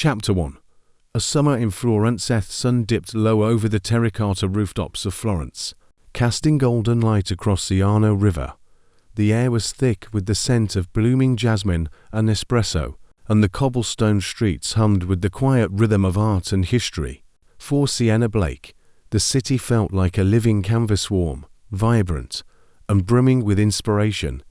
Chapter 1. A summer in Florence. The sun dipped low over the terracotta rooftops of Florence, casting golden light across the Arno River. The air was thick with the scent of blooming jasmine and espresso, and the cobblestone streets hummed with the quiet rhythm of art and history. For Sienna Blake, the city felt like a living canvas, warm, vibrant, and brimming with inspiration.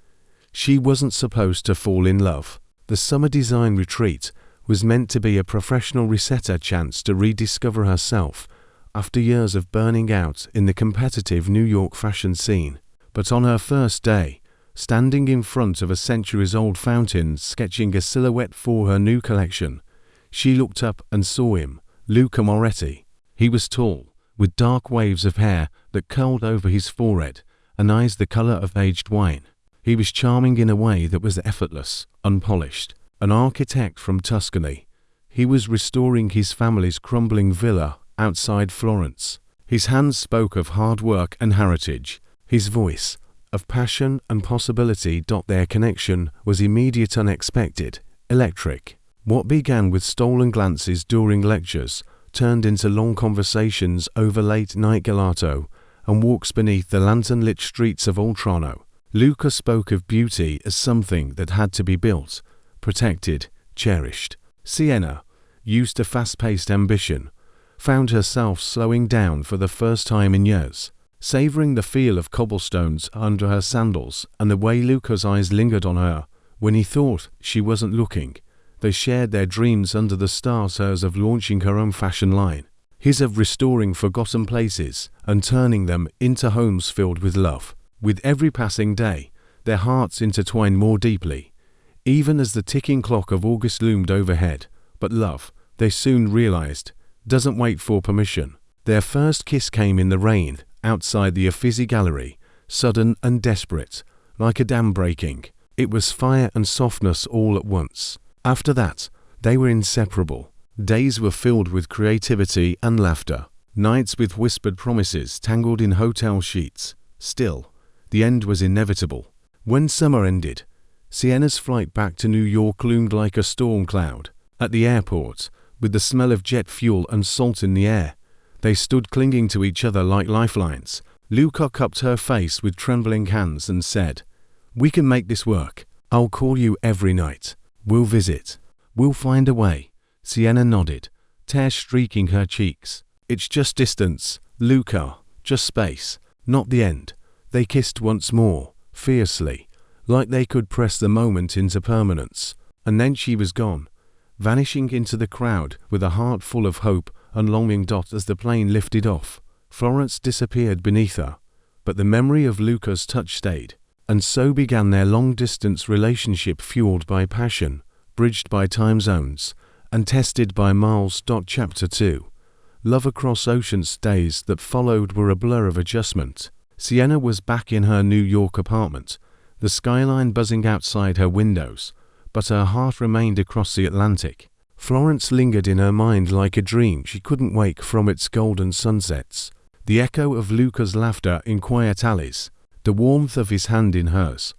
She wasn't supposed to fall in love. The summer design retreat was meant to be a professional resetter chance to rediscover herself after years of burning out in the competitive New York fashion scene. But on her first day, standing in front of a centuries-old fountain sketching a silhouette for her new collection, she looked up and saw him, Luca Moretti. He was tall, with dark waves of hair that curled over his forehead and eyes the color of aged wine. He was charming in a way that was effortless, unpolished. An architect from Tuscany, he was restoring his family's crumbling villa outside Florence. His hands spoke of hard work and heritage. His voice, of passion and possibility. Their connection was immediate, unexpected, electric. What began with stolen glances during lectures turned into long conversations over late-night gelato and walks beneath the lantern-lit streets of Oltrano. Luca spoke of beauty as something that had to be built, protected, cherished. Sienna, used to fast-paced ambition, found herself slowing down for the first time in years, savoring the feel of cobblestones under her sandals and the way Luca's eyes lingered on her when he thought she wasn't looking. They shared their dreams under the stars, hers of launching her own fashion line, his of restoring forgotten places and turning them into homes filled with love. With every passing day, their hearts intertwined more deeply, even as the ticking clock of August loomed overhead. But love, they soon realized, doesn't wait for permission. Their first kiss came in the rain, outside the Uffizi Gallery, sudden and desperate, like a dam breaking. It was fire and softness all at once. After that, they were inseparable. Days were filled with creativity and laughter, nights with whispered promises tangled in hotel sheets. Still, the end was inevitable. When summer ended, Sienna's flight back to New York loomed like a storm cloud. At the airport, with the smell of jet fuel and salt in the air, they stood clinging to each other like lifelines. Luca cupped her face with trembling hands and said, "We can make this work. I'll call you every night. We'll visit. We'll find a way." Sienna nodded, tears streaking her cheeks. "It's just distance, Luca, just space, not the end." They kissed once more, fiercely, like they could press the moment into permanence. And then she was gone, vanishing into the crowd with a heart full of hope and longing. As the plane lifted off, Florence disappeared beneath her, but the memory of Luca's touch stayed. And so began their long-distance relationship, fueled by passion, bridged by time zones, and tested by miles. Chapter 2. Love across oceans. Days that followed were a blur of adjustment. Sienna was back in her New York apartment, the skyline buzzing outside her windows, but her heart remained across the Atlantic. Florence lingered in her mind like a dream she couldn't wake from its golden sunsets. The echo of Luca's laughter in quiet alleys, the warmth of his hand in hers.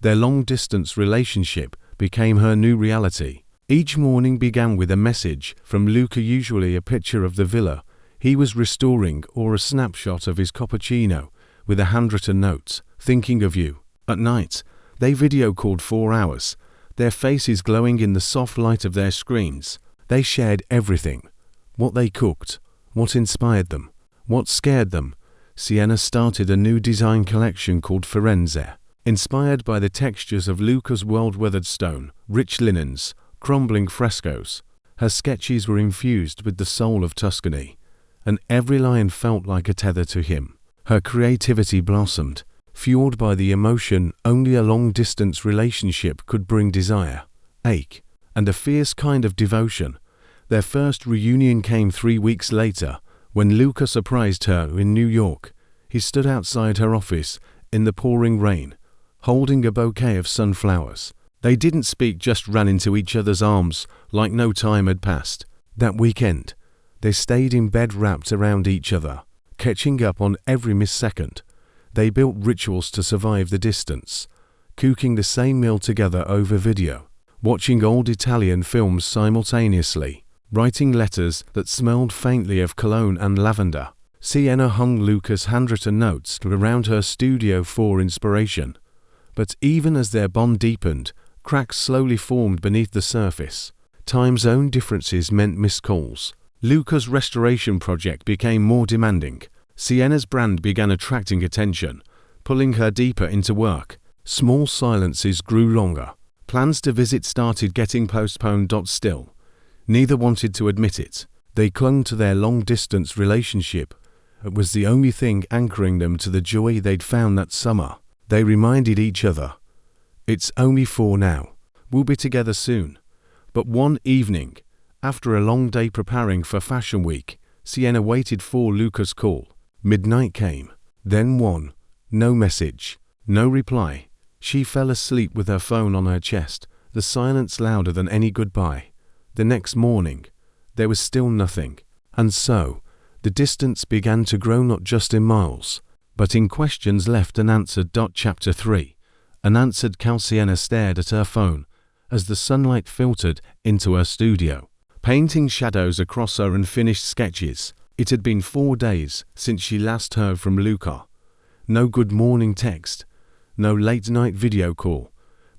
Their long-distance relationship became her new reality. Each morning began with a message from Luca, usually a picture of the villa he was restoring or a snapshot of his cappuccino with a handwritten note, "Thinking of you." At night, they video called 4 hours, their faces glowing in the soft light of their screens. They shared everything: what they cooked, what inspired them, what scared them. Sienna started a new design collection called Florence, inspired by the textures of Luca's world-weathered stone, rich linens, crumbling frescoes. Her sketches were infused with the soul of Tuscany, and every line felt like a tether to him. Her creativity blossomed, fueled by the emotion only a long-distance relationship could bring: desire, ache, and a fierce kind of devotion. Their first reunion came 3 weeks later, when Luca surprised her in New York. He stood outside her office in the pouring rain, holding a bouquet of sunflowers. They didn't speak, just ran into each other's arms like no time had passed. That weekend, they stayed in bed wrapped around each other, catching up on every missed second. They built rituals to survive the distance, cooking the same meal together over video, watching old Italian films simultaneously, writing letters that smelled faintly of cologne and lavender. Sienna hung Luca's handwritten notes around her studio for inspiration. But even as their bond deepened, cracks slowly formed beneath the surface. Time zone differences meant missed calls. Luca's restoration project became more demanding. Sienna's brand began attracting attention, pulling her deeper into work. Small silences grew longer. Plans to visit started getting postponed. Still, neither wanted to admit it. They clung to their long-distance relationship. It was the only thing anchoring them to the joy they'd found that summer. They reminded each other, "It's only for now. We'll be together soon." But one evening, after a long day preparing for Fashion Week, Sienna waited for Luca's call. Midnight came, then one. No message, no reply. She fell asleep with her phone on her chest, the silence louder than any goodbye. The next morning, there was still nothing. And so, the distance began to grow, not just in miles, but in questions left unanswered. Chapter 3. Unanswered. Sienna stared at her phone as the sunlight filtered into her studio, painting shadows across her unfinished sketches. It had been 4 days since she last heard from Luca. No good morning text, no late-night video call,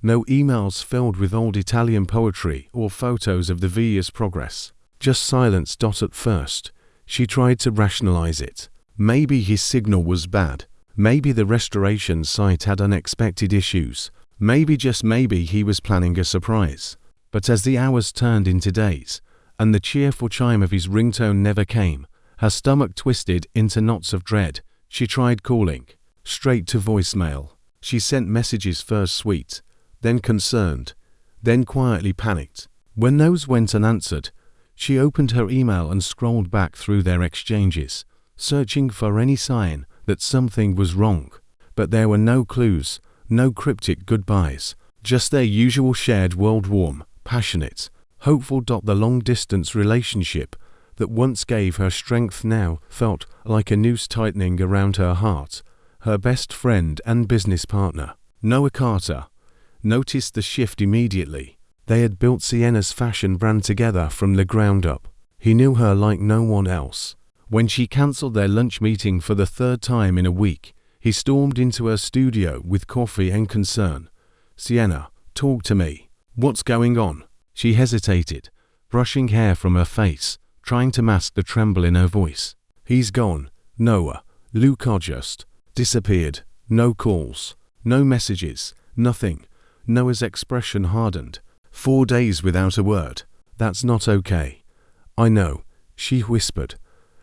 no emails filled with old Italian poetry or photos of the Via's progress. Just silence. At first, she tried to rationalize it. Maybe his signal was bad. Maybe the restoration site had unexpected issues. Maybe, just maybe, he was planning a surprise. But as the hours turned into days, and the cheerful chime of his ringtone never came, her stomach twisted into knots of dread. She tried calling, straight to voicemail. She sent messages, first sweet, then concerned, then quietly panicked. When those went unanswered, she opened her email and scrolled back through their exchanges, searching for any sign that something was wrong. But there were no clues, no cryptic goodbyes, just their usual shared world, warm, passionate, hopeful. The long-distance relationship that once gave her strength now felt like a noose tightening around her heart. Her best friend and business partner, Noah Carter, noticed the shift immediately. They had built Sienna's fashion brand together from the ground up. He knew her like no one else. When she cancelled their lunch meeting for the 3rd time in a week, he stormed into her studio with coffee and concern. "Sienna, talk to me. What's going on?" She hesitated, brushing hair from her face, trying to mask the tremble in her voice. "He's gone, Noah. Luca just disappeared. No calls, no messages, nothing." Noah's expression hardened. 4 days without a word. "That's not okay." "I know," she whispered,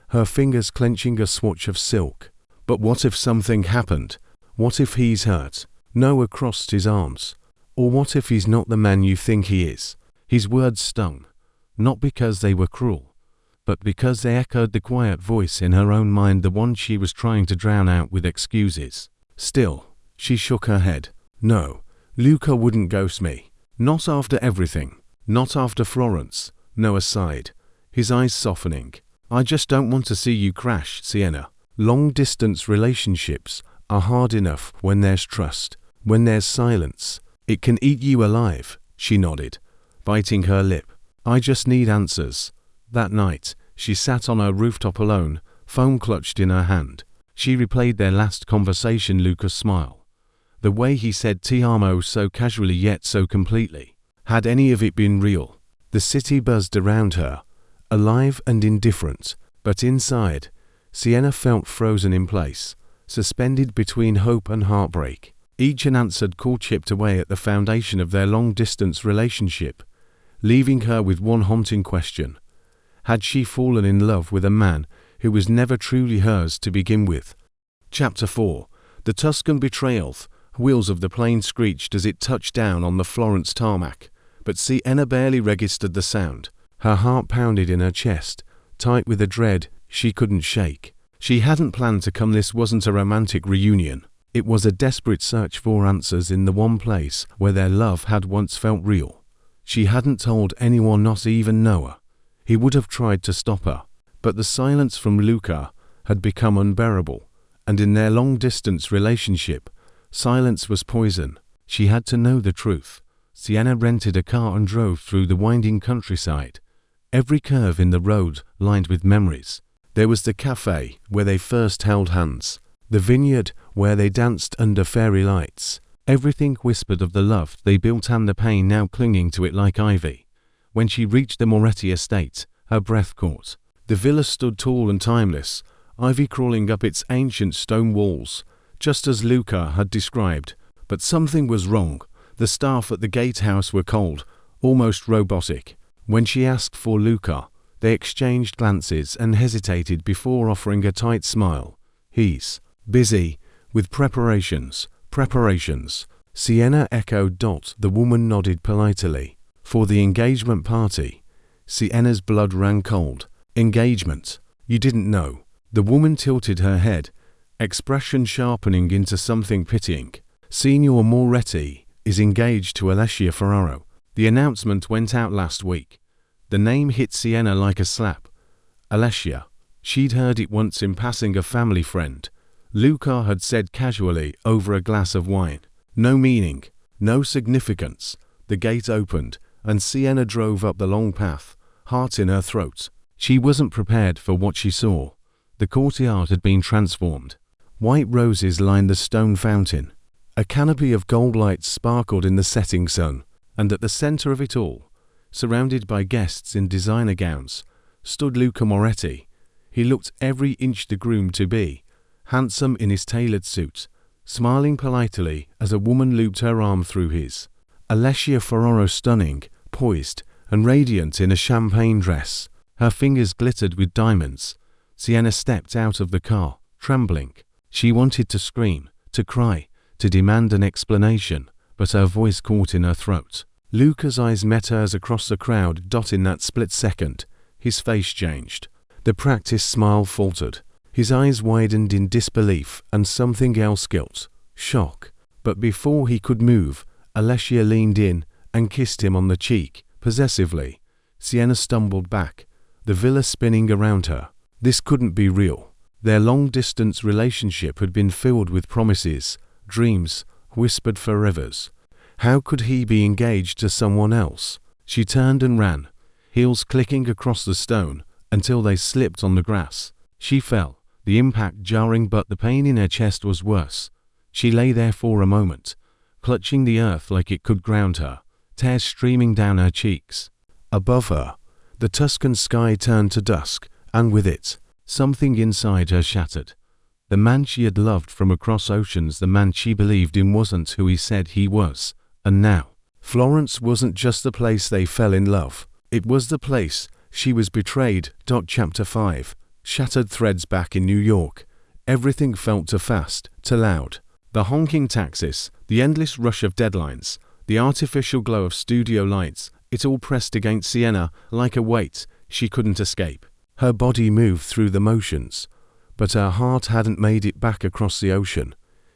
her fingers clenching a swatch of silk. "But what if something happened? What if he's hurt?" Noah crossed his arms. "Or what if he's not the man you think he is?" His words stung, not because they were cruel, but because they echoed the quiet voice in her own mind, the one she was trying to drown out with excuses. Still, she shook her head. "No, Luca wouldn't ghost me. Not after everything. Not after Florence." Noah sighed, his eyes softening. "I just don't want to see you crash, Sienna. Long-distance relationships are hard enough when there's trust, when there's silence. It can eat you alive." She nodded, biting her lip. "I just need answers." That night, she sat on her rooftop alone, phone clutched in her hand. She replayed their last conversation. Luca's smile, the way he said "Ti amo" so casually yet so completely. Had any of it been real? The city buzzed around her, alive and indifferent, but inside, Sienna felt frozen in place, suspended between hope and heartbreak. Each unanswered call chipped away at the foundation of their long-distance relationship, leaving her with one haunting question. Had she fallen in love with a man who was never truly hers to begin with? Chapter 4. The Tuscan Betrayal. Wheels of the plane screeched as it touched down on the Florence tarmac, but Sienna barely registered the sound. Her heart pounded in her chest, tight with a dread she couldn't shake. She hadn't planned to come. This wasn't a romantic reunion. It was a desperate search for answers in the one place where their love had once felt real. She hadn't told anyone, not even Noah. He would have tried to stop her, but the silence from Luca had become unbearable, and in their long-distance relationship, silence was poison. She had to know the truth. Sienna rented a car and drove through the winding countryside, every curve in the road lined with memories. There was the cafe where they first held hands, the vineyard where they danced under fairy lights. Everything whispered of the love they built and the pain now clinging to it like ivy. When she reached the Moretti estate, her breath caught. The villa stood tall and timeless, ivy crawling up its ancient stone walls, just as Luca had described. But something was wrong. The staff at the gatehouse were cold, almost robotic. When she asked for Luca, they exchanged glances and hesitated before offering a tight smile. "He's busy with preparations. Sienna echoed. The woman nodded politely. For the engagement party. Sienna's blood ran cold. Engagement? You didn't know? The woman tilted her head, expression sharpening into something pitying. Signor Moretti is engaged to Alessia Ferraro. The announcement went out last week. The name hit Sienna like a slap. Alessia. She'd heard it once in passing a family friend. Luca had said casually over a glass of wine. No meaning, no significance. The gate opened, and Sienna drove up the long path, heart in her throat. She wasn't prepared for what she saw. The courtyard had been transformed. White roses lined the stone fountain. A canopy of gold lights sparkled in the setting sun, and at the center of it all, surrounded by guests in designer gowns, stood Luca Moretti. He looked every inch the groom-to-be, handsome in his tailored suit, smiling politely as a woman looped her arm through his. Alessia Ferraro stunning, poised, and radiant in a champagne dress. Her fingers glittered with diamonds. Sienna stepped out of the car, trembling. She wanted to scream, to cry, to demand an explanation, but her voice caught in her throat. Luca's eyes met hers across the crowd. In that split second, his face changed. The practiced smile faltered. His eyes widened in disbelief and something else, guilt, shock. But before he could move, Alessia leaned in and kissed him on the cheek, possessively. Sienna stumbled back, the villa spinning around her. This couldn't be real. Their long-distance relationship had been filled with promises, dreams, whispered forevers. How could he be engaged to someone else? She turned and ran, heels clicking across the stone, until they slipped on the grass. She fell, the impact jarring, but the pain in her chest was worse. She lay there for a moment, clutching the earth like it could ground her, tears streaming down her cheeks. Above her, the Tuscan sky turned to dusk, and with it, something inside her shattered. The man she had loved from across oceans, the man she believed in, wasn't who he said he was. And now, Florence wasn't just the place they fell in love. It was the place she was betrayed. Chapter 5. Shattered threads. Back in New York, everything felt too fast, too loud. The honking taxis, the endless rush of deadlines, the artificial glow of studio lights, it all pressed against Sienna like a weight she couldn't escape. Her body moved through the motions, but her heart hadn't made it back across the ocean.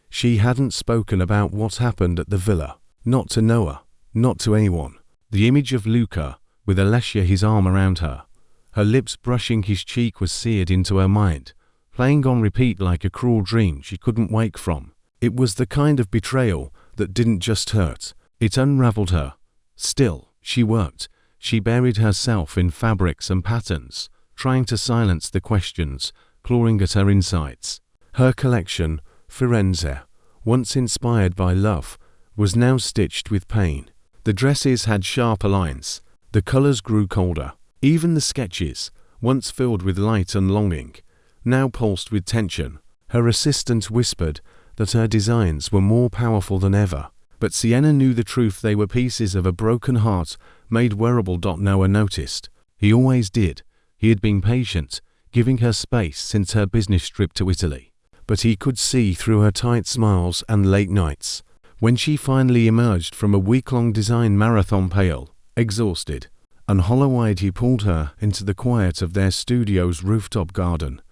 She hadn't spoken about what happened at the villa. Not to Noah, not to anyone. The image of Luca, with Alessia, his arm around her, her lips brushing his cheek, was seared into her mind, playing on repeat like a cruel dream she couldn't wake from. It was the kind of betrayal that didn't just hurt, it unraveled her. Still, she worked. She buried herself in fabrics and patterns, trying to silence the questions clawing at her insides. Her collection, Firenze, once inspired by love, was now stitched with pain. The dresses had sharper lines. The colors grew colder. Even the sketches, once filled with light and longing, now pulsed with tension. Her assistant whispered that her designs were more powerful than ever. But Sienna knew the truth. They were pieces of a broken heart made wearable. Noah noticed. He always did. He had been patient, giving her space since her business trip to Italy. But he could see through her tight smiles and late nights. When she finally emerged from a week-long design marathon, pale, exhausted, and hollow-eyed, he pulled her into the quiet of their studio's rooftop garden.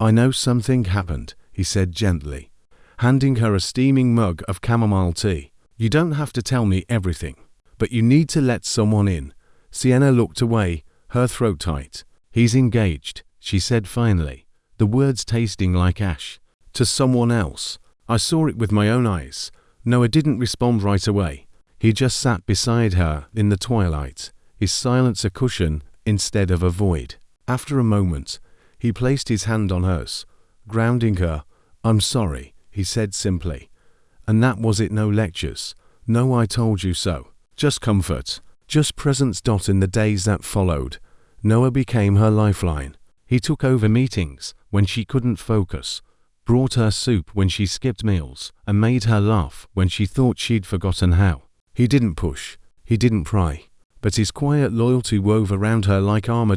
"I know something happened," he said gently, handing her a steaming mug of chamomile tea. "You don't have to tell me everything, but you need to let someone in." Sienna looked away, her throat tight. "He's engaged," she said finally, the words tasting like ash. "To someone else. I saw it with my own eyes." Noah didn't respond right away. He just sat beside her in the twilight, his silence a cushion instead of avoid. After a moment, he placed his hand on hers, grounding her. "I'm sorry," he said simply. "And that was it, no lectures, no I told you so. Just comfort, just presence." In the days that followed, Noah became her lifeline. He took over meetings when she couldn't focus, brought her soup when she skipped meals, and made her laugh when she thought she'd forgotten how. He didn't push, he didn't pry, but his quiet loyalty wove around her like armor.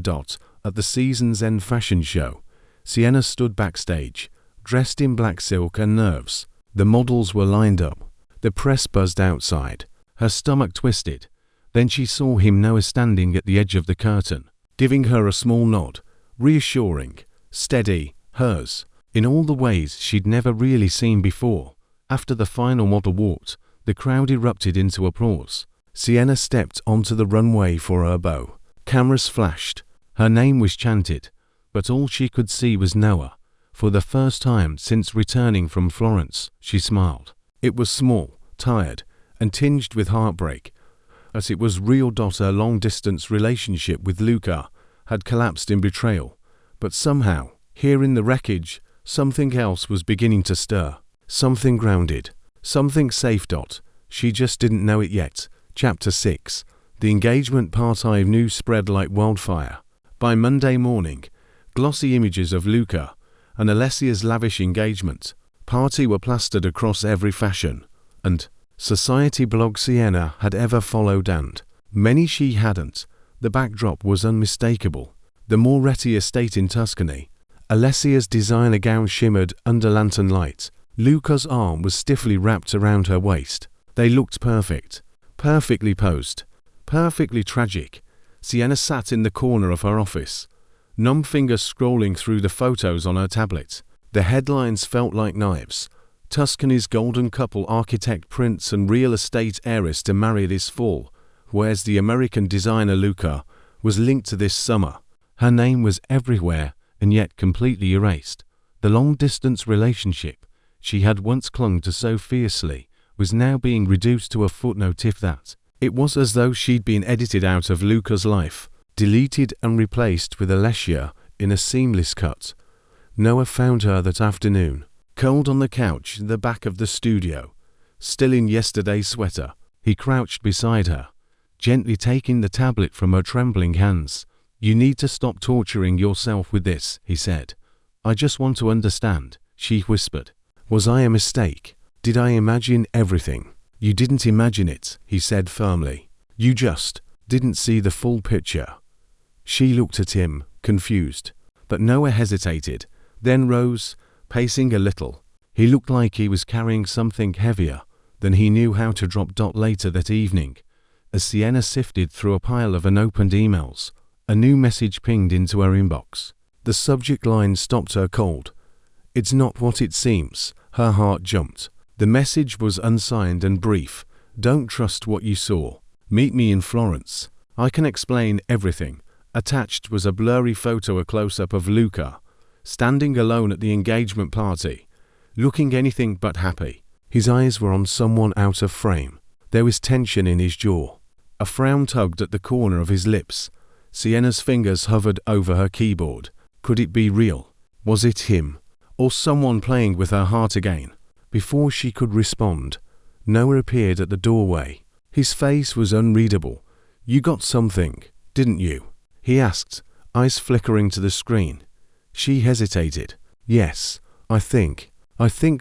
At the 𝐬𝐮𝐬𝐿 fashion show, Sienna stood backstage, dressed in black silk and nerves. The models were lined up. The press buzzed outside. Her stomach twisted. Then she saw him, Noah, standing at the edge of the curtain, giving her a small nod, reassuring, steady, hers, in all the ways she'd never really seen before. After the final model walked, the crowd erupted into applause. Sienna stepped onto the runway for her bow. Cameras flashed. Her name was chanted, but all she could see was Noah. For the first time since returning from Florence, she smiled. It was small, tired, and tinged with heartbreak, as it was real. Her long-distance relationship with Luca had collapsed in betrayal, but somehow, here in the wreckage, something else was beginning to stir. Something grounded, something safe. She just didn't know it yet. Chapter 6. The engagement party news spread like wildfire. By Monday morning, glossy images of Luca and Alessia's lavish engagement party were plastered across every fashion and society blog Sienna had ever followed, and many she hadn't. The backdrop was unmistakable. The Moretti estate in Tuscany. Alessia's designer gown shimmered under lantern light. Luca's arm was stiffly wrapped around her waist. They looked perfect, perfectly posed, perfectly tragic. Sienna sat in the corner of her office, numb fingers scrolling through the photos on her tablet. The headlines felt like knives. Tuscany's golden couple, architect Prince and real estate heiress to marry this fall, whereas the American designer Luca was linked to this summer. Her name was everywhere and yet completely erased. The long-distance relationship she had once clung to so fiercely was now being reduced to a footnote, if that. It was as though she'd been edited out of Luca's life, deleted and replaced with Alessia in a seamless cut. Noah found her that afternoon, curled on the couch in the back of the studio, still in yesterday's sweater. He crouched beside her, gently taking the tablet from her trembling hands. "You need to stop torturing yourself with this," he said. "I just want to understand," she whispered. "Was I a mistake? Did I imagine everything?" "You didn't imagine it," he said firmly. "You just didn't see the full picture." She looked at him, confused. But Noah hesitated, then rose, pacing a little. He looked like he was carrying something heavier than he knew how to drop. Later that evening, as Sienna sifted through a pile of unopened emails, a new message pinged into her inbox. The subject line stopped her cold. "It's not what it seems." Her heart jumped. The message was unsigned and brief. "Don't trust what you saw. Meet me in Florence. I can explain everything." Attached was a blurry photo, a close-up of Luca, standing alone at the engagement party, looking anything but happy. His eyes were on someone out of frame. There was tension in his jaw. A frown tugged at the corner of his lips. Sienna's fingers hovered over her keyboard. Could it be real? Was it him? Or someone playing with her heart again? Before she could respond, Noah appeared at the doorway. His face was unreadable. "You got something, didn't you?" he asked, eyes flickering to the screen. She hesitated. "Yes, I think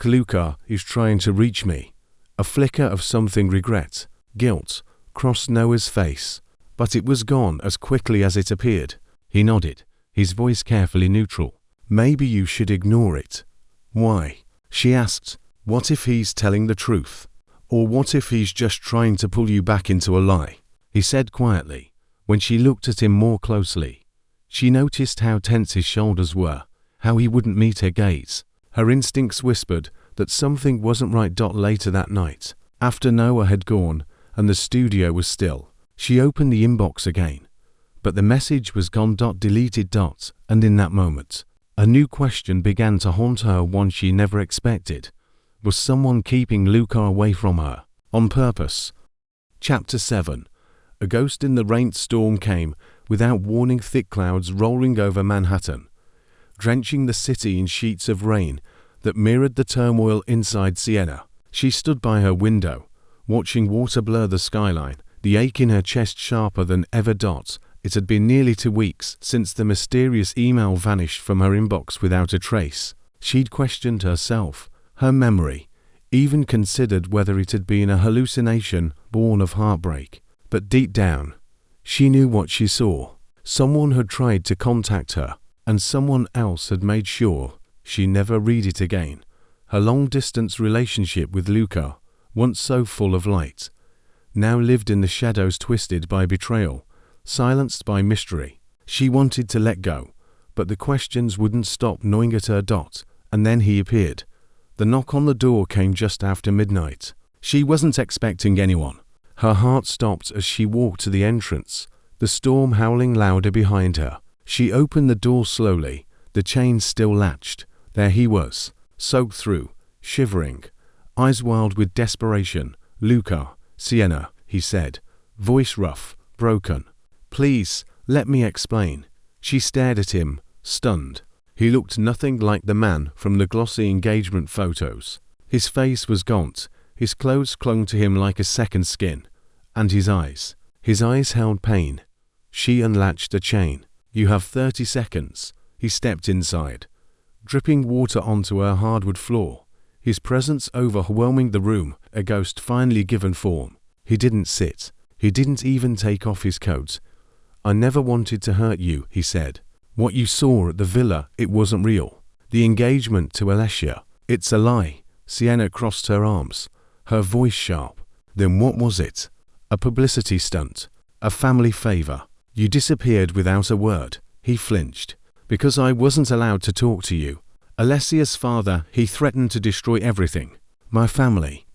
Luca is trying to reach me." A flicker of something, regret, guilt, crossed Noah's face, but it was gone as quickly as it appeared. He nodded, his voice carefully neutral. "Maybe you should ignore it." "Why?" she asked. "What if he's telling the truth? Or what if he's just trying to pull you back into a lie?" he said quietly. When she looked at him more closely, she noticed how tense his shoulders were, how he wouldn't meet her gaze. Her instincts whispered that something wasn't right. Later that night, after Noah had gone and the studio was still, she opened the inbox again. But the message was gone. Deleted. And in that moment, a new question began to haunt her, one she never expected. Was someone keeping Luca away from her, on purpose? Chapter 7. A ghost in the rainstorm came Without warning, thick clouds rolling over Manhattan, drenching the city in sheets of rain that mirrored the turmoil inside Sienna. She stood by her window, watching water blur the skyline, the ache in her chest sharper than ever. It had been nearly 2 weeks since the mysterious email vanished from her inbox without a trace. She'd questioned herself, her memory, even considered whether it had been a hallucination born of heartbreak. But deep down, she knew what she saw. Someone had tried to contact her, and someone else had made sure she never read it again. Her long-distance relationship with Luca, once so full of light, now lived in the shadows, twisted by betrayal, silenced by mystery. She wanted to let go, but the questions wouldn't stop gnawing at her. And then he appeared. The knock on the door came just after midnight. She wasn't expecting anyone. Her heart stopped as she walked to the entrance, the storm howling louder behind her. She opened the door slowly, the chain still latched. There he was, soaked through, shivering, eyes wild with desperation. "Luca, Sienna," he said, voice rough, broken. "Please, let me explain." She stared at him, stunned. He looked nothing like the man from the glossy engagement photos. His face was gaunt, his clothes clung to him like a second skin. And his eyes held pain. She unlatched a chain. "You have 30 seconds. He stepped inside, dripping water onto her hardwood floor, his presence overwhelming the room, a ghost finally given form. He didn't sit. He didn't even take off his coat. "I never wanted to hurt you," he said. "What you saw at the villa, it wasn't real. The engagement to Alessia, it's a lie." Sienna crossed her arms, her voice sharp. "Then what was it? A publicity stunt? A family favor? You disappeared without a word." He flinched. "Because I wasn't allowed to talk to you. Alessia's father, he threatened to destroy everything. My family,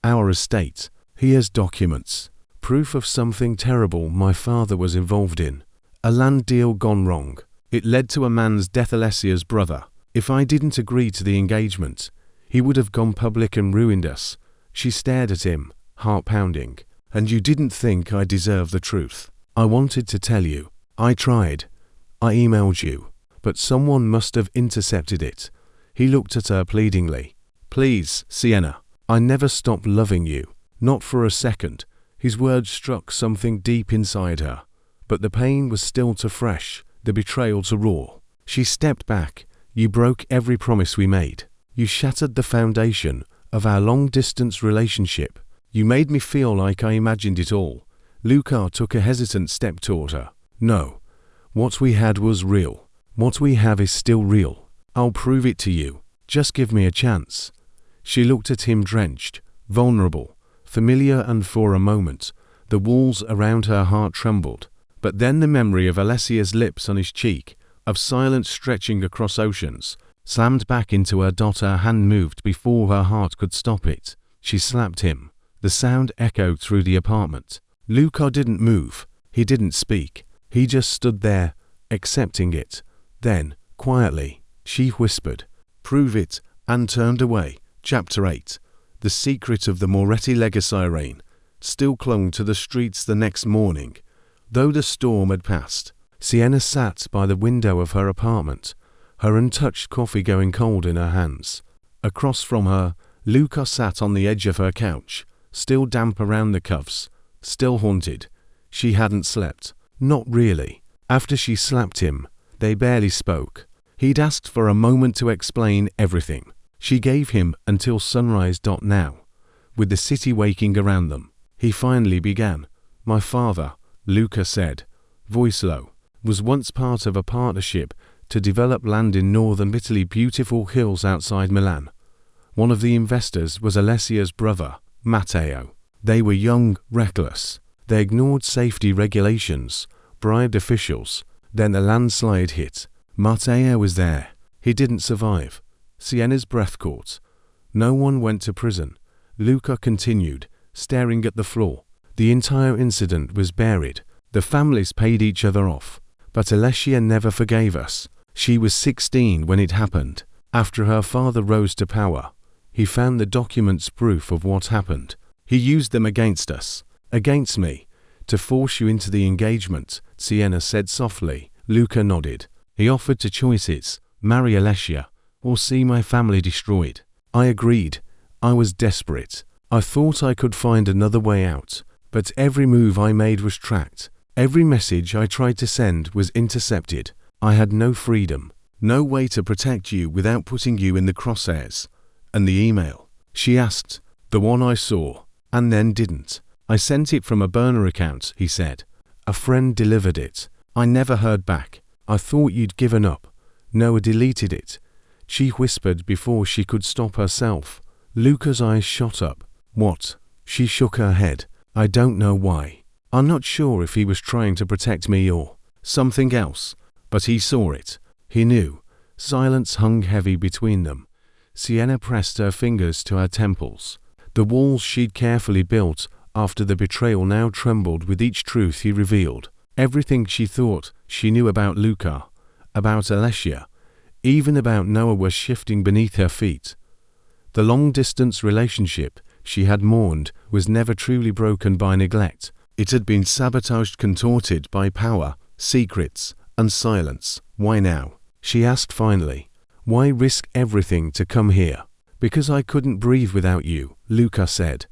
our estate. He has documents, proof of something terrible my father was involved in. A land deal gone wrong. It led to a man's death, Alessia's brother. If I didn't agree to the engagement, he would have gone public and ruined us." She stared at him, heart pounding. "And you didn't think I deserved the truth. I wanted to tell you. I tried. I emailed you. But someone must have intercepted it." He looked at her pleadingly. "Please, Sienna, I never stopped loving you. Not for a second." His words struck something deep inside her. But the pain was still too fresh, the betrayal too raw. She stepped back. "You broke every promise we made. You shattered the foundation of our long-distance relationship. You made me feel like I imagined it all." Luca took a hesitant step toward her. "No. What we had was real. What we have is still real. I'll prove it to you. Just give me a chance." She looked at him, drenched, vulnerable, familiar, and for a moment, the walls around her heart trembled. But then the memory of Alessia's lips on his cheek, of silence stretching across oceans, slammed back into her. Her hand moved before her heart could stop it. She slapped him. The sound echoed through the apartment. Luca didn't move. He didn't speak. He just stood there, accepting it. Then, quietly, she whispered, "Prove it," and turned away. Chapter 8. The secret of the Moretti legacy reign still clung to the streets the next morning. Though the storm had passed, Sienna sat by the window of her apartment, her untouched coffee going cold in her hands. Across from her, Luca sat on the edge of her couch, still damp around the cuffs, still haunted. She hadn't slept. Not really. After she slapped him, they barely spoke. He'd asked for a moment to explain everything. She gave him until sunrise. Now, with the city waking around them, he finally began. "My father," Luca said, voice low, "was once part of a partnership to develop land in northern Italy, beautiful hills outside Milan. One of the investors was Alessia's brother, Matteo. They were young, reckless. They ignored safety regulations, bribed officials. Then the landslide hit. Matteo was there. He didn't survive." Sienna's breath caught. "No one went to prison," Luca continued, staring at the floor. "The entire incident was buried. The families paid each other off. But Alessia never forgave us. She was 16 when it happened. After her father rose to power, he found the documents, proof of what happened. He used them against us, against me, To force you into the engagement, Sienna said softly. Luca nodded. He offered two choices: marry 𝐿𝐵𝐵 or see my family destroyed. I agreed. I was desperate. I thought I could find another way out. But every move I made was tracked. Every message I tried to send was intercepted. I had no freedom. No way to protect you without putting you in the crosshairs. And the email? She asked. The one I saw, and then didn't. I sent it from a burner account, he said. A friend delivered it. I never heard back. I thought you'd given up. Noah deleted it. She whispered before she could stop herself. Luca's eyes shot up. What? She shook her head. I don't know why. I'm not sure if he was trying to protect me or something else, but he saw it. He knew. Silence hung heavy between them. Sienna pressed her fingers to her temples. The walls she'd carefully built after the betrayal now trembled with each truth he revealed. Everything she thought she knew about Luca, about 𝐿𝐵𝐵, even about Noah was shifting beneath her feet. The long-distance relationship she had mourned was never truly broken by neglect. It had been sabotaged, contorted by power, secrets, and silence. Why now? She asked finally. Why risk everything to come here? Because I couldn't breathe without you, Luca said,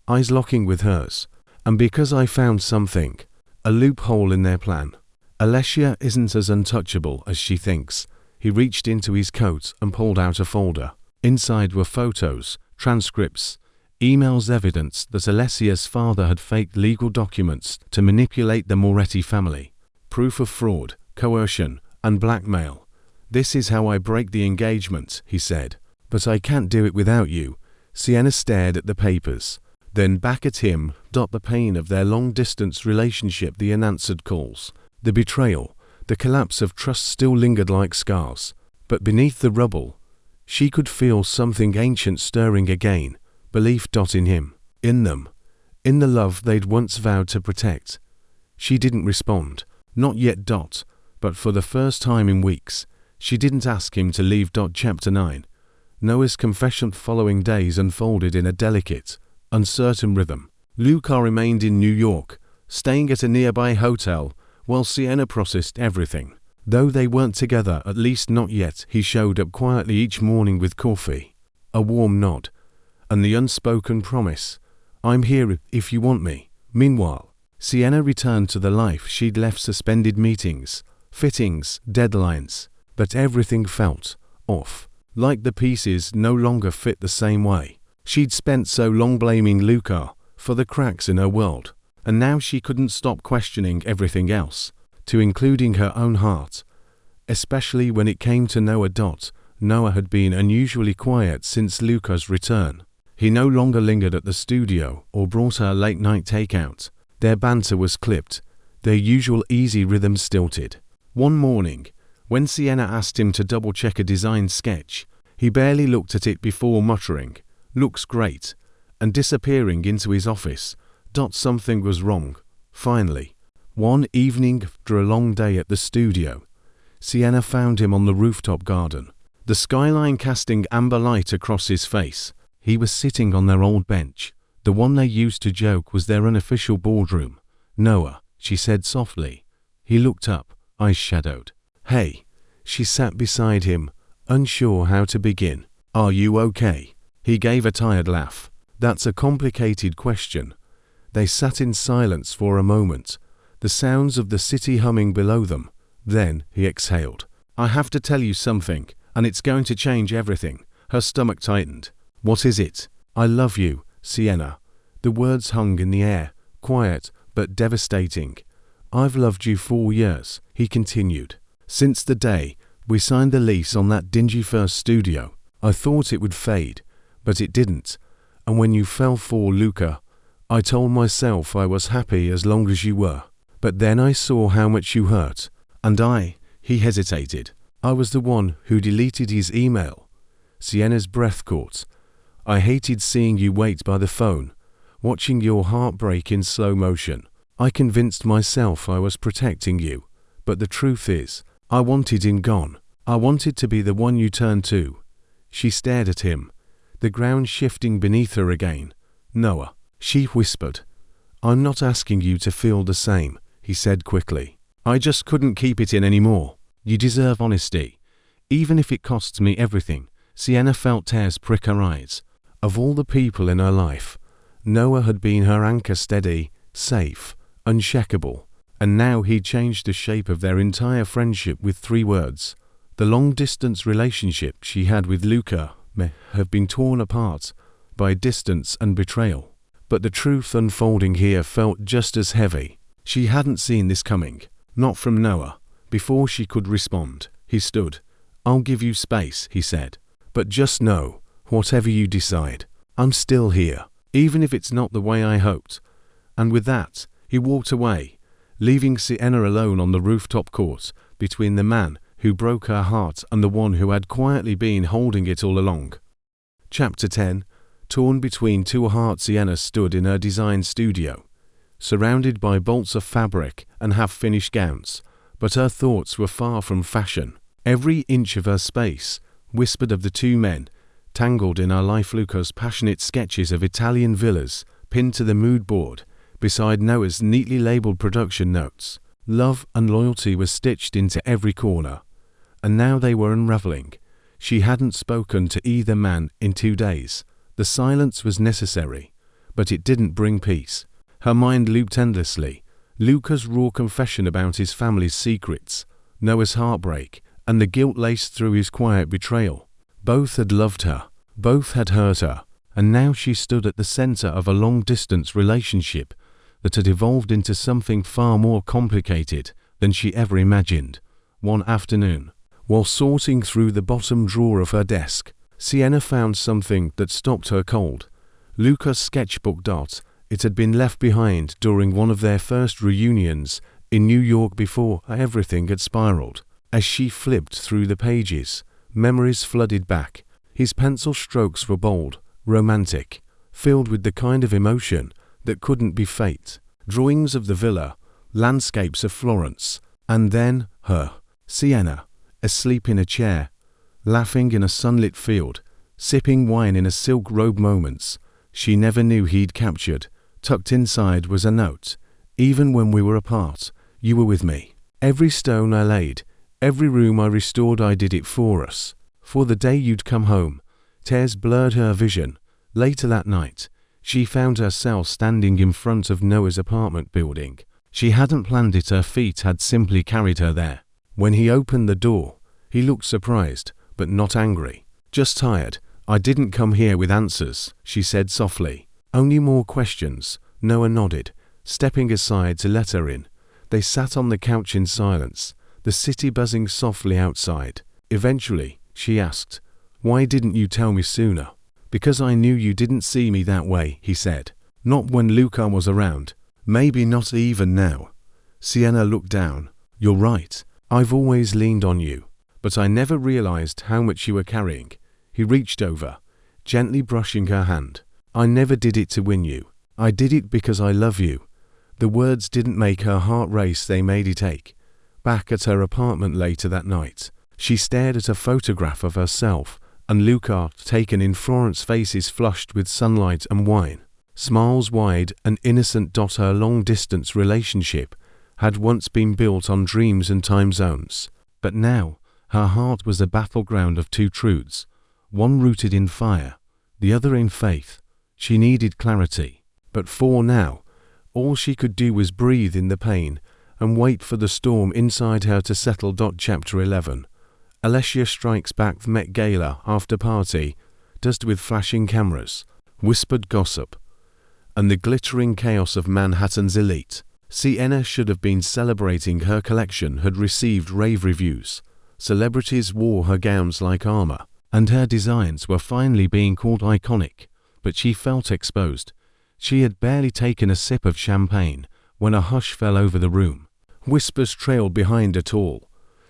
eyes locking with hers. And because I found something, a loophole in their plan. 𝐿𝐵𝐵 isn't as untouchable as she thinks. He reached into his coat and pulled out a folder. Inside were photos, transcripts, emails, evidence that 𝐿𝐵𝐵's father had faked legal documents to manipulate the Moretti family. Proof of fraud, coercion, and blackmail. This is how I break the engagement, he said. But I can't do it without you. Sienna stared at the papers, then back at him. The pain of their long-distance relationship, the unanswered calls, the betrayal, the collapse of trust still lingered like scars. But beneath the rubble, she could feel something ancient stirring again. Belief. In him, in them, in the love they'd once vowed to protect. She didn't respond. Not yet. But for the first time in weeks, she didn't ask him to leave. Chapter 9. Noah's confession. Following days unfolded in a delicate, uncertain rhythm. Luca remained in New York, staying at a nearby hotel, while Sienna processed everything. Though they weren't together, at least not yet, he showed up quietly each morning with coffee, a warm nod, and the unspoken promise, I'm here if you want me. Meanwhile, Sienna returned to the life she'd left: suspended meetings, fittings, deadlines, but everything felt off, like the pieces no longer fit the same way. She'd spent so long blaming Luca for the cracks in her world, and now she couldn't stop questioning everything else, to including her own heart, especially when it came to Noah. Noah had been unusually quiet since Luca's return. He no longer lingered at the studio or brought her late-night takeout. Their banter was clipped, their usual easy rhythm stilted. One morning, when Sienna asked him to double-check a design sketch, he barely looked at it before muttering, "Looks great," and disappearing into his office. Something was wrong. Finally, one evening after a long day at the studio, Sienna found him on the rooftop garden, the skyline casting amber light across his face. He was sitting on their old bench. The one they used to joke was their unofficial boardroom. "Noah," she said softly. He looked up, eyes shadowed. "Hey." She sat beside him, unsure how to begin. "Are you okay?" He gave a tired laugh. "That's a complicated question." They sat in silence for a moment, the sounds of the city humming below them. Then he exhaled. "I have to tell you something, and it's going to change everything." Her stomach tightened. "What is it?" "I love you, Sienna." The words hung in the air, quiet but devastating. "I've loved you 4 years," he continued. "Since the day we signed the lease on that dingy first studio. I thought it would fade, but it didn't. And when you fell for Luca, I told myself I was happy as long as you were. But then I saw how much you hurt, and he hesitated. "I was the one who deleted his email." Sienna's breath caught. "I hated seeing you wait by the phone, watching your heart break in slow motion. I convinced myself I was protecting you, but the truth is, I wanted him gone. I wanted to be the one you turned to." She stared at him, the ground shifting beneath her again. "Noah," she whispered, "I'm not asking you to feel the same," he said quickly. "I just couldn't keep it in anymore. You deserve honesty, even if it costs me everything." Sienna felt tears prick her eyes. Of all the people in her life, Noah had been her anchor, steady, safe, unshakable, and now he'd changed the shape of their entire friendship with 3 words. The long-distance relationship she had with Luca may have been torn apart by distance and betrayal, but the truth unfolding here felt just as heavy. She hadn't seen this coming, not from Noah. Before she could respond, he stood. "I'll give you space," he said, "but just know, whatever you decide, I'm still here, even if it's not the way I hoped." And with that, he walked away, leaving Sienna alone on the rooftop court, between the man who broke her heart and the one who had quietly been holding it all along. Chapter 10. Torn between 2 hearts. Sienna stood in her design studio, surrounded by bolts of fabric and half-finished gowns, but her thoughts were far from fashion. Every inch of her space whispered of the 2 men tangled in her life. Luca's passionate sketches of Italian villas pinned to the mood board beside Noah's neatly labeled production notes. Love and loyalty were stitched into every corner, and now they were unraveling. She hadn't spoken to either man in 2 days. The silence was necessary, but it didn't bring peace. Her mind looped endlessly. Luca's raw confession about his family's secrets, Noah's heartbreak, and the guilt laced through his quiet betrayal. Both had loved her, both had hurt her, and now she stood at the center of a long-distance relationship that had evolved into something far more complicated than she ever imagined. One afternoon, while sorting through the bottom drawer of her desk, Sienna found something that stopped her cold. Luca's sketchbook. It had been left behind during one of their first reunions in New York before everything had spiraled. As she flipped through the pages, memories flooded back. His pencil strokes were bold, romantic, filled with the kind of emotion that couldn't be faked. Drawings of the villa, landscapes of Florence, and then her, Sienna, asleep in a chair, laughing in a sunlit field, sipping wine in a silk robe. Moments she never knew he'd captured. Tucked inside was a note. "Even when we were apart, you were with me. Every stone I laid, every room I restored, I did it for us. For the day you'd come home." Tears blurred her vision. Later that night, she found herself standing in front of Noah's apartment building. She hadn't planned it, her feet had simply carried her there. When he opened the door, he looked surprised, but not angry. "Just tired. I didn't come here with answers," she said softly. "Only more questions." Noah nodded, stepping aside to let her in. They sat on the couch in silence, the city buzzing softly outside. Eventually, she asked, "Why didn't you tell me sooner?" "Because I knew you didn't see me that way," he said. "Not when Luca was around. Maybe not even now." Sienna looked down. "You're right. I've always leaned on you, but I never realized how much you were carrying." He reached over, gently brushing her hand. "I never did it to win you. I did it because I love you." The words didn't make her heart race, they made it ache. Back at her apartment later that night, she stared at a photograph of herself and Luca taken in Florence, faces flushed with sunlight and wine, smiles wide and innocent. Her long-distance relationship had once been built on dreams and time zones, but now her heart was a battleground of 2 truths, one rooted in fire, the other in faith. She needed clarity, but for now, all she could do was breathe in the pain and wait for the storm inside her to settle. Chapter 11. 𝐿 strikes back. Met Gala after party, dust with flashing cameras, whispered gossip, and the glittering chaos of Manhattan's elite. Sienna should have been celebrating. Her collection had received rave reviews. Celebrities wore her gowns like armor, and her designs were finally being called iconic, but she felt exposed. She had barely taken a sip of champagne when a hush fell over the room. Whispers trailed behind a tall,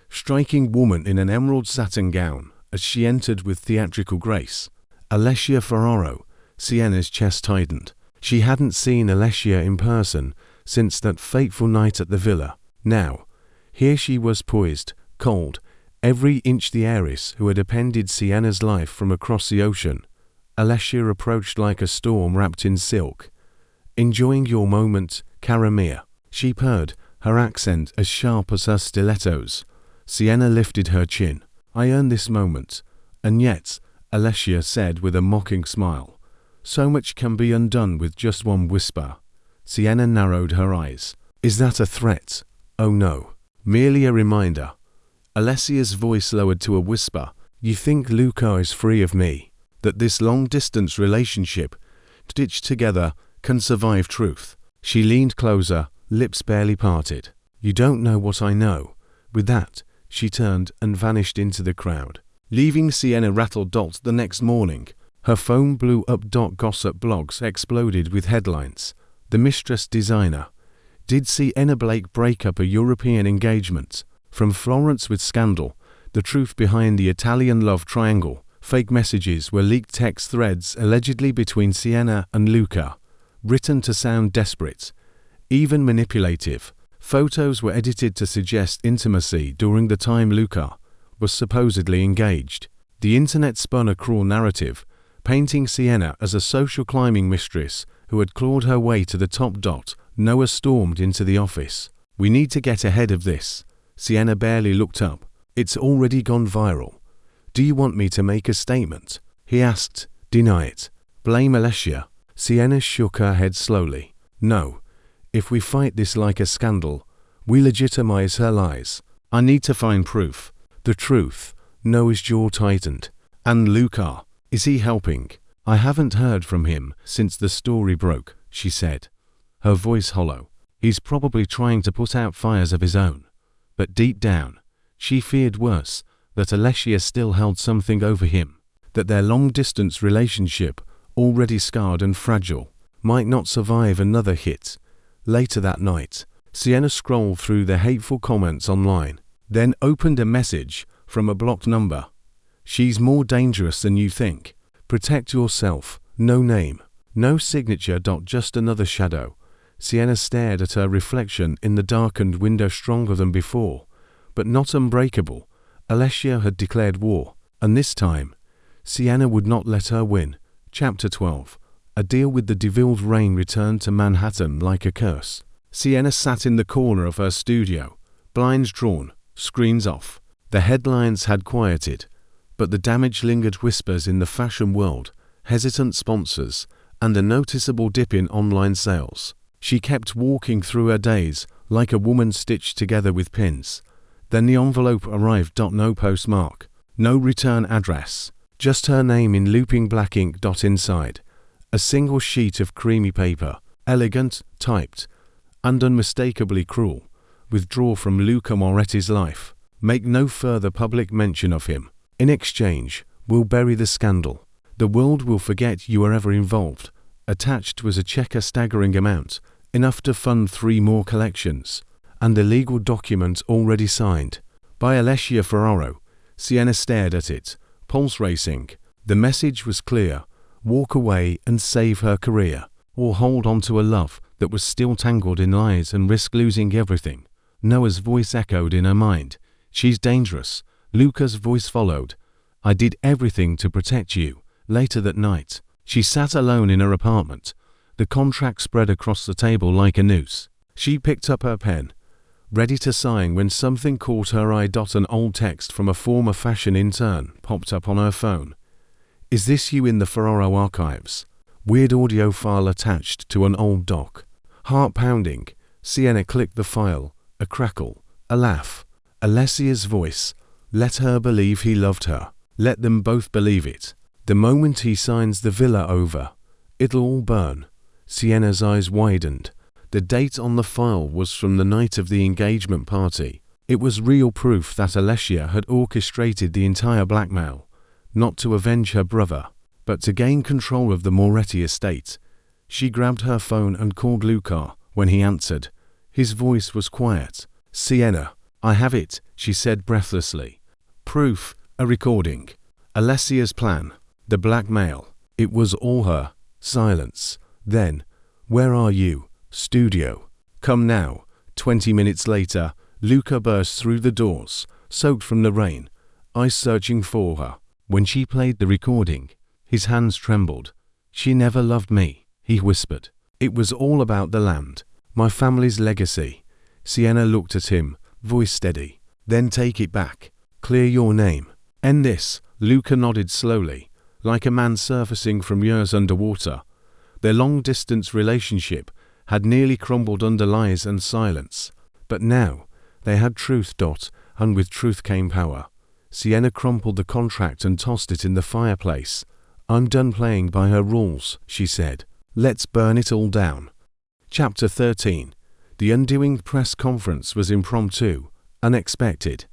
striking woman in an emerald satin gown as she entered with theatrical grace. Alessia Ferraro. Sienna's chest tightened. She hadn't seen Alessia in person since that fateful night at the villa. Now, here she was, poised, cold, every inch the heiress who had appended Sienna's life from across the ocean. Alessia approached like a storm wrapped in silk, Enjoying your moment, cara mia, she purred, her accent as sharp as her stilettos. Sienna lifted her chin. I earned this moment. And yet, 𝐿𝐵𝐶 said with a mocking smile, so much can be undone with just one whisper. Sienna narrowed her eyes. Is that a threat? Oh no. Merely a reminder. 𝐿𝐵𝐶's voice lowered to a whisper. You think Luca is free of me? That this long-distance relationship, stitched together, can survive truth? She leaned closer, lips barely parted. You don't know what I know. With that, she turned and vanished into the crowd. Leaving Sienna rattled. The next morning, her phone blew up. Gossip blogs exploded with headlines. The mistress designer. Did Sienna Blake break up a European engagement? From Florence with scandal. The truth behind the Italian love triangle. Fake messages were leaked. Text threads allegedly between Sienna and Luca, written to sound desperate, even manipulative. Photos were edited to suggest intimacy during the time Luca was supposedly engaged. The internet spun a cruel narrative, painting Sienna as a social climbing mistress who had clawed her way to the top. Noah stormed into the office. We need to get ahead of this. Sienna barely looked up. It's already gone viral. Do you want me to make a statement? He asked. Deny it. Blame 𝐿𝐵𝐶. Sienna shook her head slowly. No. If we fight this like a scandal, we legitimize her lies. I need to find proof. The truth. Noah's jaw tightened. And Luca, is he helping? I haven't heard from him since the story broke, she said, her voice hollow. He's probably trying to put out fires of his own. But deep down, she feared worse, that 𝐿𝐵𝐶 still held something over him, that their long-distance relationship, already scarred and fragile, might not survive another hit. Later that night, Sienna scrolled through the hateful comments online, then opened a message from a blocked number. She's more dangerous than you think. Protect yourself. No name. No signature. Just another shadow. Sienna stared at her reflection in the darkened window. Stronger than before, but not unbreakable. 𝐿𝐵𝐶 had declared war, and this time, Sienna would not let her win. Chapter 12. A deal with the devil's reign returned to Manhattan like a curse. Sienna sat in the corner of her studio, blinds drawn, screens off. The headlines had quieted, but the damage lingered. Whispers in the fashion world, hesitant sponsors, and a noticeable dip in online sales. She kept walking through her days like a woman stitched together with pins. Then the envelope arrived. No postmark, no return address, just her name in looping black ink. Inside, a single sheet of creamy paper, elegant, typed, and unmistakably cruel. Withdraw from Luca Moretti's life. Make no further public mention of him. In exchange, we'll bury the scandal. The world will forget you were ever involved. Attached was a check, a staggering amount, enough to fund 3 more collections, and the legal document already signed. By 𝐿𝐵𝐶 Ferraro. Sienna stared at it, pulse racing. The message was clear. Walk away and save her career, or hold on to a love that was still tangled in lies and risk losing everything. Noah's voice echoed in her mind. She's dangerous. Luca's voice followed. I did everything to protect you. Later that night, she sat alone in her apartment. The contract spread across the table like a noose. She picked up her pen, ready to sign, when something caught her eye. An old text from a former fashion intern popped up on her phone. Is this you in the Ferraro archives? Weird audio file attached to an old doc. Heart pounding, Sienna clicked the file. A crackle, a laugh. 𝐿𝐵𝐶's voice. Let her believe he loved her. Let them both believe it. The moment he signs the villa over, it'll all burn. Sienna's eyes widened. The date on the file was from the night of the engagement party. It was real proof that 𝐿𝐵𝐶 had orchestrated the entire blackmail, not to avenge her brother, but to gain control of the Moretti estate. She grabbed her phone and called Luca. When he answered, his voice was quiet. Sienna, I have it, she said breathlessly. Proof, a recording. 𝐿𝐵𝐶's plan, the blackmail. It was all her. Silence. Then, where are you? Studio. Come now. 20 minutes later, Luca burst through the doors, soaked from the rain, eyes searching for her. When she played the recording, his hands trembled. She never loved me, he whispered. It was all about the land, my family's legacy. Sienna looked at him, voice steady. Then take it back. Clear your name. End this. Luca nodded slowly, like a man surfacing from years underwater. Their long-distance relationship had nearly crumbled under lies and silence. But now, they had truth. And with truth came power. Sienna crumpled the contract and tossed it in the fireplace. I'm done playing by her rules, she said. Let's burn it all down. Chapter 13. The undoing press conference was impromptu, unexpected,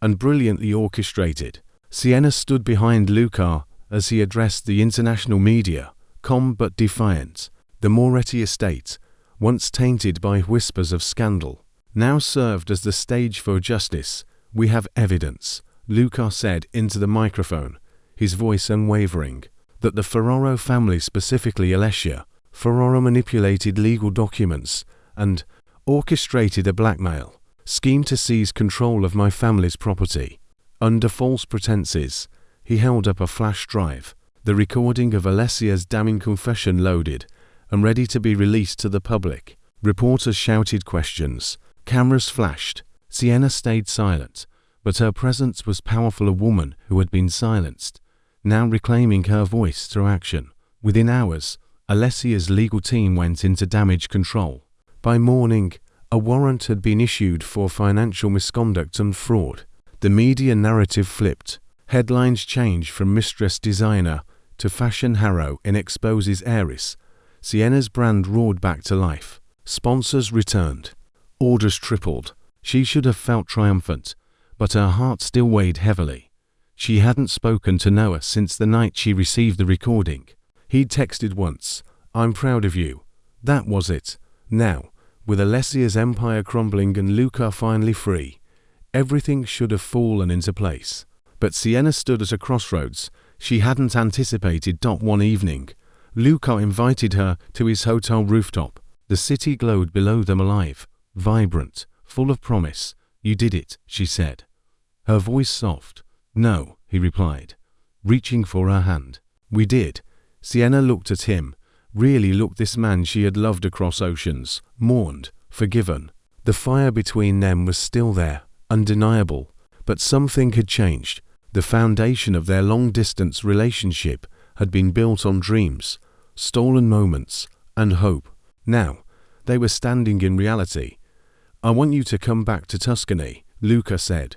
and brilliantly orchestrated. Sienna stood behind Luca as he addressed the international media, calm but defiant. The Moretti estate, once tainted by whispers of scandal, now served as the stage for justice. We have evidence, Luca said into the microphone, his voice unwavering, that the Ferraro family, specifically Alessia Ferraro, manipulated legal documents and orchestrated a blackmail scheme to seize control of my family's property. Under false pretenses, he held up a flash drive, the recording of Alessia's damning confession loaded and ready to be released to the public. Reporters shouted questions. Cameras flashed. Sienna stayed silent, but her presence was powerful. A woman who had been silenced, now reclaiming her voice through action. Within hours, Alessia's legal team went into damage control. By morning, a warrant had been issued for financial misconduct and fraud. The media narrative flipped. Headlines changed from mistress designer to fashion hero exposes heiress. Sienna's brand roared back to life. Sponsors returned. Orders tripled. She should have felt triumphant, but her heart still weighed heavily. She hadn't spoken to Noah since the night she received the recording. He'd texted once, "I'm proud of you." That was it. Now, with Alessia's empire crumbling and Luca finally free, everything should have fallen into place. But Sienna stood at a crossroads she hadn't anticipated. One evening, Luca invited her to his hotel rooftop. The city glowed below them, alive, vibrant, full of promise. "You did it," she said, her voice soft. "No," he replied, reaching for her hand. "We did." Sienna looked at him, really looked. This man she had loved across oceans, mourned, forgiven. The fire between them was still there, undeniable, but something had changed. The foundation of their long-distance relationship had been built on dreams, stolen moments, and hope. Now, they were standing in reality. "I want you to come back to Tuscany," Luca said,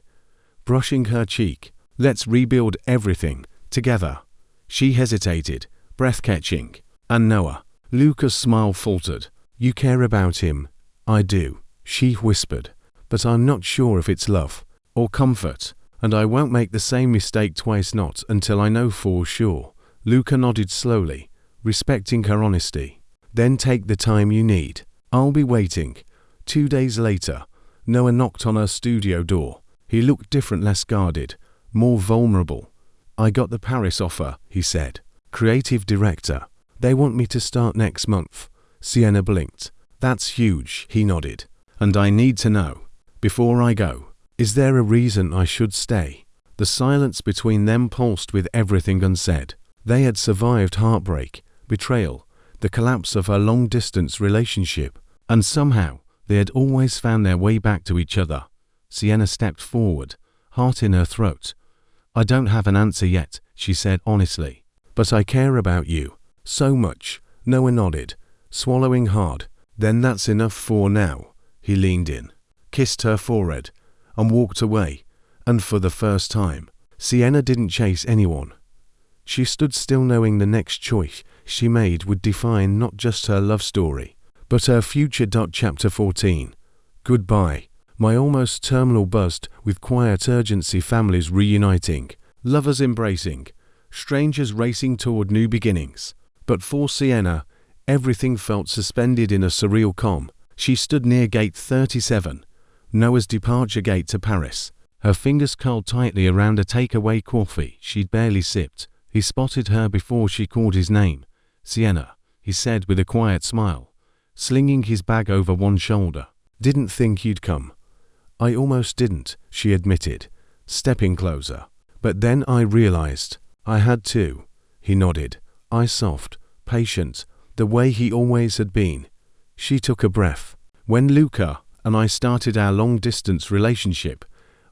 brushing her cheek. "Let's rebuild everything, together." She hesitated, breath-catching. "And Noah?" Luca's smile faltered. "You care about him." "I do," she whispered, "but I'm not sure if it's love or comfort, and I won't make the same mistake twice, not until I know for sure." Luca nodded slowly, respecting her honesty. "Then take the time you need. I'll be waiting." 2 days later, Noah knocked on her studio door. He looked different, less guarded, more vulnerable. "I got the Paris offer," he said. "Creative director. They want me to start next month." Sienna blinked. "That's huge," he nodded. "And I need to know, before I go, is there a reason I should stay?" The silence between them pulsed with everything unsaid. They had survived heartbreak, betrayal, the collapse of her long-distance relationship, and somehow they had always found their way back to each other. Sienna stepped forward, heart in her throat. "I don't have an answer yet," she said honestly, "but I care about you so much." Noah nodded, swallowing hard. "Then that's enough for now." He leaned in, kissed her forehead, and walked away. And for the first time, Sienna didn't chase anyone. She stood still, knowing the next choice she made would define not just her love story, but her future. Chapter 14. Goodbye. My almost terminal buzzed with quiet urgency. Families reuniting, lovers embracing, strangers racing toward new beginnings. But for Sienna, everything felt suspended in a surreal calm. She stood near gate 37, Noah's departure gate to Paris, her fingers curled tightly around a takeaway coffee she'd barely sipped. He spotted her before she called his name. "Sienna," he said with a quiet smile, slinging his bag over one shoulder. "Didn't think you'd come." "I almost didn't," she admitted, stepping closer. "But then I realized I had to." He nodded, eyes soft, patient, the way he always had been. She took a breath. When Luca and I started our long-distance relationship,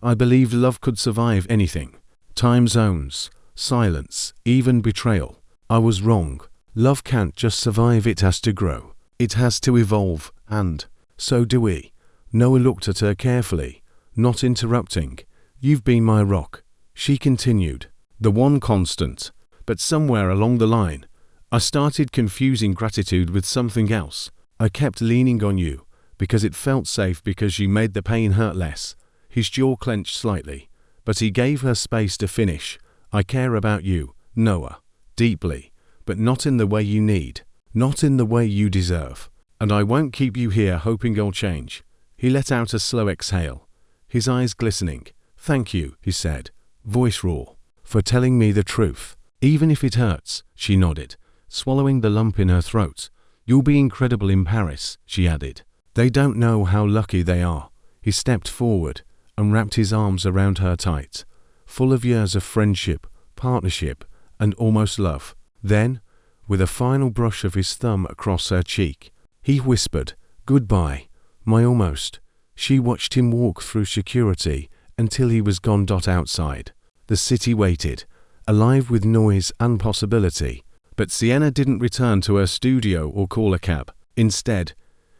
I believed love could survive anything. Time zones, silence, even betrayal. I was wrong. Love can't just survive, it has to grow. It has to evolve, and so do we. Noah looked at her carefully, not interrupting. You've been my rock, she continued, the one constant. But somewhere along the line, I started confusing gratitude with something else. I kept leaning on you, because it felt safe, because you made the pain hurt less. His jaw clenched slightly, but he gave her space to finish. I care about you, Noah, deeply, but not in the way you need, not in the way you deserve. And I won't keep you here hoping I'll change. He let out a slow exhale, his eyes glistening. Thank you, he said, voice raw, for telling me the truth. Even if it hurts, she nodded, swallowing the lump in her throat. You'll be incredible in Paris, she added. They don't know how lucky they are. He stepped forward and wrapped his arms around her tight, full of years of friendship, partnership, and almost love. Then, with a final brush of his thumb across her cheek, he whispered, goodbye, my almost. She watched him walk through security until he was gone. Outside, the city waited, alive with noise and possibility. But Sienna didn't return to her studio or call a cab. Instead,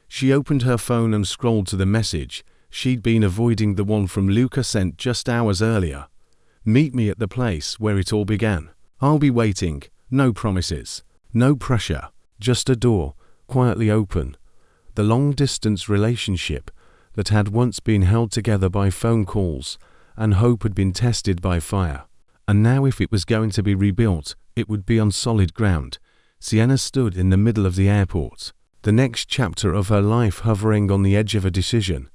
she opened her phone and scrolled to the message she'd been avoiding, the one from Luca sent just hours earlier. Meet me at the place where it all began. I'll be waiting. No promises, no pressure, just a door, quietly open. The long-distance relationship that had once been held together by phone calls and hope had been tested by fire. And now, if it was going to be rebuilt, it would be on solid ground. Sienna stood in the middle of the airport, the next chapter of her life hovering on the edge of a decision.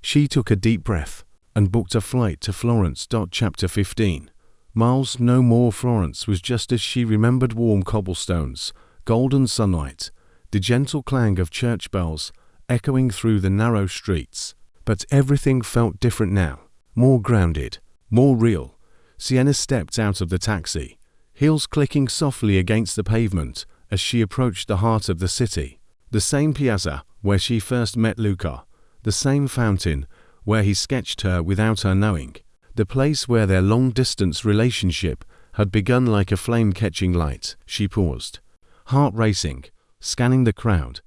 She took a deep breath and booked a flight to Florence. Chapter 15. Miles no more. Florence was just as she remembered: warm cobblestones, golden sunlight, the gentle clang of church bells echoing through the narrow streets. But everything felt different now, more grounded, more real. Sienna stepped out of the taxi, heels clicking softly against the pavement as she approached the heart of the city. The same piazza where she first met Luca, the same fountain where he sketched her without her knowing, the place where their long-distance relationship had begun like a flame-catching light. She paused, heart racing, scanning the crowd,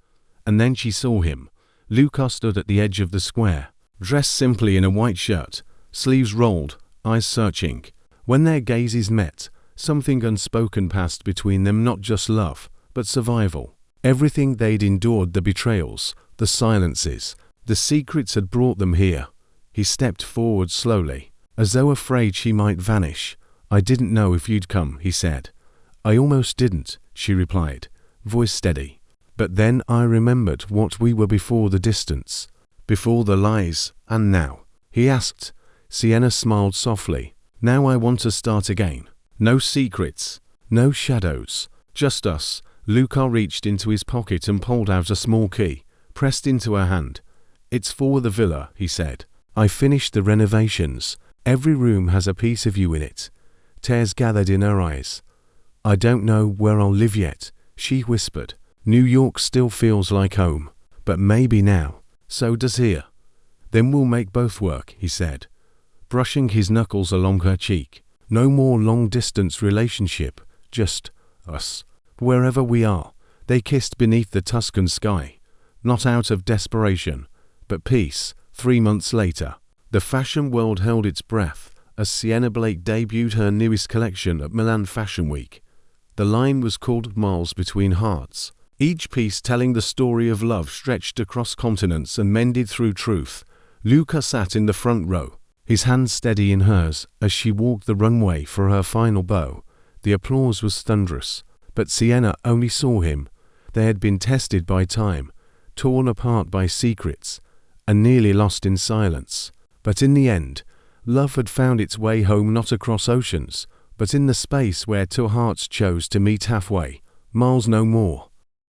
and then she saw him. Luca stood at the edge of the square, dressed simply in a white shirt, sleeves rolled, eyes searching. When their gazes met, something unspoken passed between them, not just love, but survival. Everything they'd endured, the betrayals, the silences, the secrets had brought them here. He stepped forward slowly, as though afraid she might vanish. I didn't know if you'd come, he said. I almost didn't, she replied, voice steady. But then I remembered what we were before the distance, before the lies, and now. He asked. Sienna smiled softly. Now I want to start again. No secrets, no shadows, just us. Luca reached into his pocket and pulled out a small key, pressed into her hand. It's for the villa, he said. I finished the renovations. Every room has a piece of you in it. Tears gathered in her eyes. I don't know where I'll live yet, she whispered. New York still feels like home, but maybe now, so does here. Then we'll make both work, he said, brushing his knuckles along her cheek. No more long-distance relationship, just us. Wherever we are. They kissed beneath the Tuscan sky, not out of desperation, but peace. 3 months later, the fashion world held its breath as Sienna Blake debuted her newest collection at Milan Fashion Week. The line was called Miles Between Hearts, each piece telling the story of love stretched across continents and mended through truth. Luca sat in the front row, his hand steady in hers as she walked the runway for her final bow. The applause was thunderous, but Sienna only saw him. They had been tested by time, torn apart by secrets, and nearly lost in silence. But in the end, love had found its way home, not across oceans, but in the space where two hearts chose to meet halfway. Miles no more.